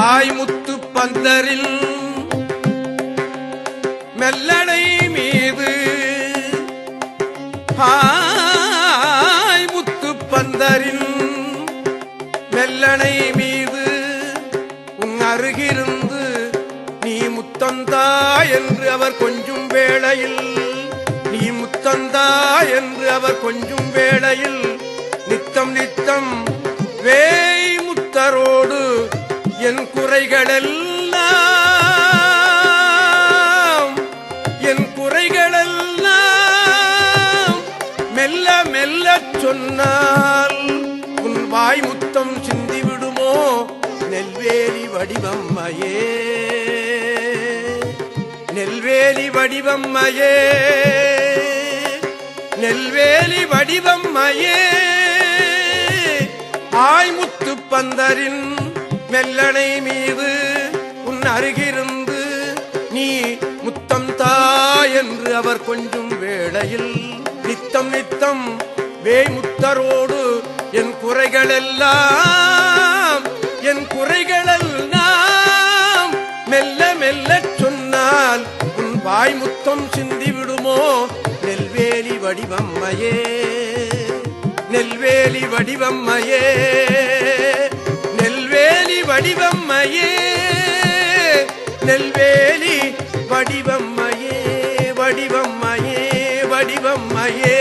ஆய்முத்து பந்தரில் மெல்லடை மீது ஆய்முத்து பந்தரில் மெல்லடை மீது உன் அருகிருந்து நீ முத்தந்தா என்று அவர் கொஞ்சும் வேளையில் நீ முத்தந்தா என்று அவர் கொஞ்சும் வேளையில் நித்தம் நித்தம் வேய் முத்தரோடு என் குறைகளெல்லாம் மெல்ல மெல்ல சொன்னால் உன் வாய் முத்தம் சிந்திவிடுமோ நெல்வேலி வடிவம்மையே நெல்வேலி வடிவம்மையே நெல்வேலி வடிவம்மையே ஆய்முத்து பந்தரின் மெல்லணை மீது உன் அருகிருந்து நீ முத்தம் தா என்று அவர் கொஞ்சும் வேளையில் நித்தம் நித்தம் வேய்முத்தரோடு என் குறைகளெல்லாம் மெல்ல மெல்ல சொன்னால் உன் வாய் முத்தம் சிந்திவிடுமோ நெல்வேலி வடிவம்மையே நெல்வேலி வடிவம்மையே நெல்வேலி வடிவம்மையே நெல்வேலி வடிவம்மையே வடிவம்மையே வடிவம்மையே